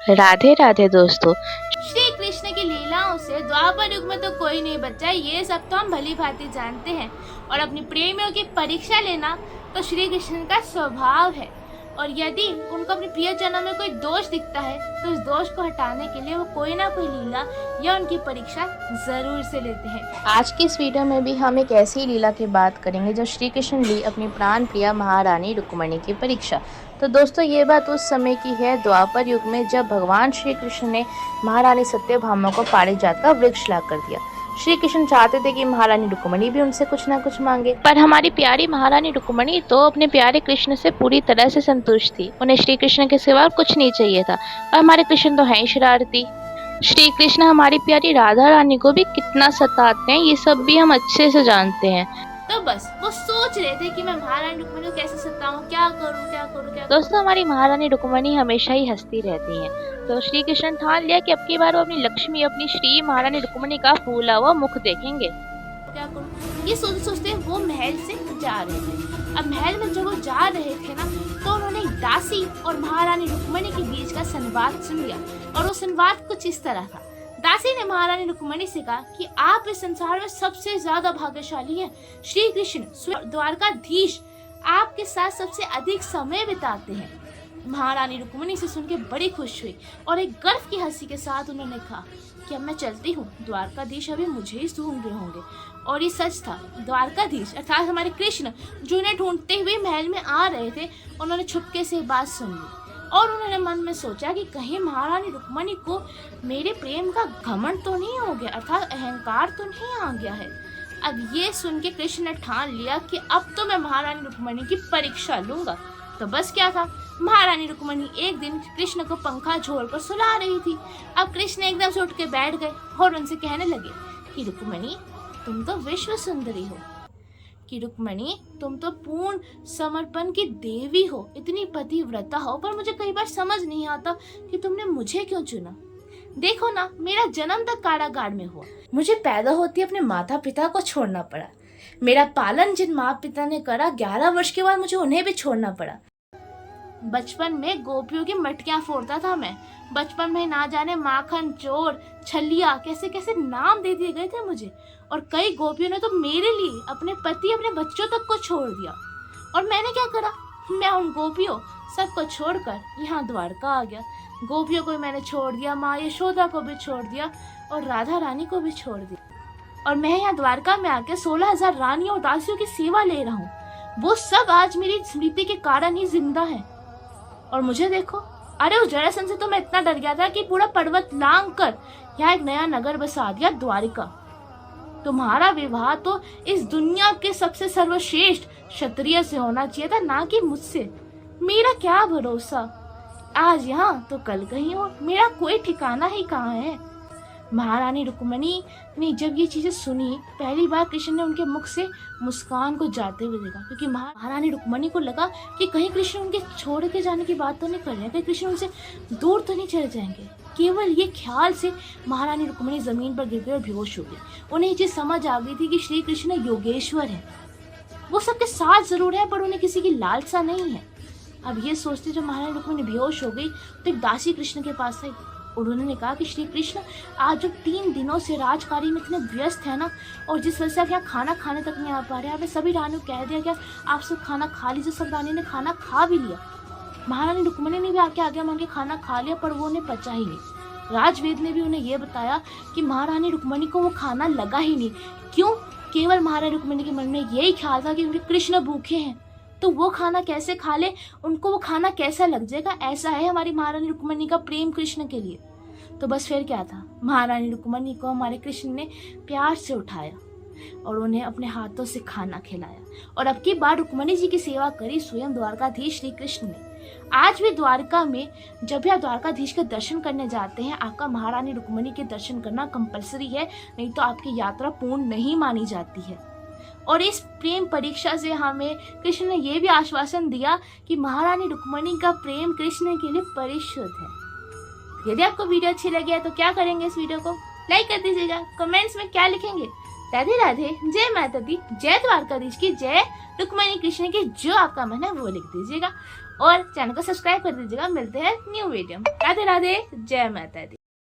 राधे राधे दोस्तों। श्री कृष्ण की लीलाओं से द्वापर युग में तो कोई नहीं बचा, ये सब तो हम भली भांति जानते हैं। और अपनी प्रेमियों की परीक्षा लेना तो श्री कृष्ण का स्वभाव है। और यदि उनको अपने प्रियजनों में कोई दोष दिखता है तो उस दोष को हटाने के लिए वो कोई ना कोई लीला या उनकी परीक्षा जरूर से लेते हैं। आज की इस वीडियो में भी हम एक ऐसी लीला की बात करेंगे जब श्री कृष्ण ली अपनी प्राण प्रिया महारानी रुक्मिणी की परीक्षा। तो दोस्तों ये बात उस समय की है द्वापर युग में, जब भगवान श्री कृष्ण ने महारानी सत्यभामा को पारिजात का वृक्ष ला कर दिया। श्री कृष्ण चाहते थे कि महारानी रुक्मिणी भी उनसे कुछ ना कुछ मांगे, पर हमारी प्यारी महारानी रुक्मिणी तो अपने प्यारे कृष्ण से पूरी तरह से संतुष्ट थी। उन्हें श्री कृष्ण के सिवा कुछ नहीं चाहिए था। और हमारे कृष्ण तो हैं ही शरारती। श्री कृष्ण हमारी प्यारी राधा रानी को भी कितना सताते हैं, ये सब भी हम अच्छे से जानते हैं। तो बस वो सोच रहे थे कि मैं महारानी रुक्मिणी को कैसे सताऊं, क्या करूं क्या करूं क्या करूं। दोस्तों हमारी महारानी रुक्मिणी हमेशा ही हंसती रहती हैं, तो श्री कृष्ण ठान लिया कि अब की बार वो अपनी लक्ष्मी, अपनी श्री महारानी रुक्मिणी का फूला हुआ मुख देखेंगे। क्या करूं, ये सोचते सोचते वो महल से जा रहे थे। अब महल में जब वो जा रहे थे ना, तो उन्होंने दासी और महारानी रुक्मिणी के बीच का संवाद सुन लिया। और वो संवाद कुछ इस तरह था। दासी ने महारानी रुक्मिणी से कहा कि आप इस संसार में सबसे ज्यादा भाग्यशाली हैं। श्री कृष्ण स्वयं द्वारकाधीश आपके साथ सबसे अधिक समय बिताते हैं। महारानी रुक्मिणी से सुन के बड़ी खुश हुई और एक गर्व की हंसी के साथ उन्होंने कहा कि अब मैं चलती हूँ, द्वारकाधीश अभी मुझे ही ढूंढ रहे होंगे। और ये सच था। द्वारकाधीश अर्थात हमारे कृष्ण जो उन्हें ढूंढते हुए महल में आ रहे थे, उन्होंने छुपके से बात सुन ली और उन्होंने मन में सोचा कि कहीं महारानी रुक्मिणी को मेरे प्रेम का घमंड तो नहीं हो गया, अर्थात अहंकार तो नहीं आ गया है। अब ये सुन के कृष्ण ने ठान लिया कि अब तो मैं महारानी रुक्मिणी की परीक्षा लूंगा। तो बस क्या था, महारानी रुक्मिणी एक दिन कृष्ण को पंखा झोलकर सुला रही थी। अब कृष्ण एकदम से उठ के बैठ गए और उनसे कहने लगे कि रुक्मिणी तुम तो विश्व सुंदरी हो, कि रुक्मिणी तुम तो पूर्ण समर्पण की देवी हो, इतनी पतिव्रता हो, पर मुझे कई बार समझ नहीं आता कि तुमने मुझे क्यों चुना। देखो ना, मेरा जन्म तक कारागार में हुआ, मुझे पैदा होती अपने माता पिता को छोड़ना पड़ा। मेरा पालन जिन माँ पिता ने करा, 11 वर्ष के बाद मुझे उन्हें भी छोड़ना पड़ा। बचपन में गोपियों की मटकियां फोड़ता था मैं। बचपन में ना जाने माखन चोर, छलिया, कैसे कैसे नाम दे दिए गए थे मुझे। और कई गोपियों ने तो मेरे लिए अपने पति, अपने बच्चों तक को छोड़ दिया। और मैंने क्या करा, मैं उन गोपियों सबको छोड़कर यहाँ द्वारका आ गया। गोपियों को मैंने छोड़ दिया, माँ यशोदा को भी छोड़ दिया और राधा रानी को भी छोड़ दिया। और मैं यहाँ द्वारका में आके 16,000 रानियों और दासियों की सेवा ले रहा हूँ। वो सब आज मेरी स्मृति के कारण ही जिंदा है। और मुझे देखो, अरे उस जरासंध से तो मैं इतना डर गया था कि पूरा पर्वत लांग कर यहाँ एक नया नगर बसा दिया, द्वारिका। तुम्हारा विवाह तो इस दुनिया के सबसे सर्वश्रेष्ठ क्षत्रिय से होना चाहिए था, ना कि मुझसे। मेरा क्या भरोसा, आज यहाँ तो कल कहीं और, मेरा कोई ठिकाना ही कहाँ है। महारानी रुक्मिणी ने जब ये चीजें सुनी, पहली बार कृष्ण ने उनके मुख से मुस्कान को जाते हुए देखा, क्योंकि महारानी रुक्मिणी को लगा कि कहीं कृष्ण उनके छोड़ के जाने की बात तो नहीं कर रहे हैं, कहीं कृष्ण उनसे दूर तो नहीं चले जाएंगे। केवल ये ख्याल से महारानी रुक्मिणी जमीन पर गिर गई और बेहोश हो गई। उन्हें ये चीज समझ आ गई थी कि श्री कृष्ण योगेश्वर है, वो सबके साथ जरूर है, पर उन्हें किसी की लालसा नहीं है। अब ये सोचते जब महारानी रुक्मिणी बेहोश हो गई तो एक दासी कृष्ण के पास आई। उन्होंने कहा कि श्री कृष्ण आज जो 3 दिनों से राजकार्य में इतने व्यस्त है ना, और जिस वजह से आप यहाँ खाना खाने तक नहीं आ पा रहे, आपने सभी रानियों को कह दिया कि आप सब खाना खा लीजिए। सब रानी ने खाना खा भी लिया। महारानी रुक्मिणी ने भी आके आगे मांग के खाना खा लिया, पर वो उन्हें पचा ही नहीं। राजवेद ने भी उन्हें यह बताया कि महारानी रुक्मिणी को वो खाना लगा ही नहीं। क्यों? केवल महारानी रुक्मिणी के मन में यही ख्याल था कि उनके कृष्ण भूखे हैं, तो वो खाना कैसे खा ले, उनको वो खाना कैसा लग जाएगा। ऐसा है हमारी महारानी रुक्मिणी का प्रेम कृष्ण के लिए। तो बस फिर क्या था, महारानी रुक्मिणी को हमारे कृष्ण ने प्यार से उठाया और उन्हें अपने हाथों से खाना खिलाया। और अब की बार रुक्मिणी जी की सेवा करी स्वयं द्वारकाधीश श्री कृष्ण ने। आज भी द्वारका में जब भी आप द्वारकाधीश के दर्शन करने जाते हैं, आपका महारानी रुक्मिणी के दर्शन करना कंपलसरी है, नहीं तो आपकी यात्रा पूर्ण नहीं मानी जाती है। और इस प्रेम परीक्षा से हमें कृष्ण ने यह भी आश्वासन दिया कि महारानी रुक्मिणी का प्रेम कृष्ण के लिए परिशुद्ध है। यदि आपको वीडियो अच्छी लगी है तो क्या करेंगे, इस वीडियो को लाइक कर दीजिएगा। कमेंट्स में क्या लिखेंगे, राधे राधे, जय माता दी, जय द्वारकाधीश की, जय रुक्मिणी कृष्ण की, जो आपका मन है वो लिख दीजिएगा। और चैनल को सब्सक्राइब कर दीजिएगा। मिलते हैं न्यू वीडियो में। राधे राधे, जय माता दी।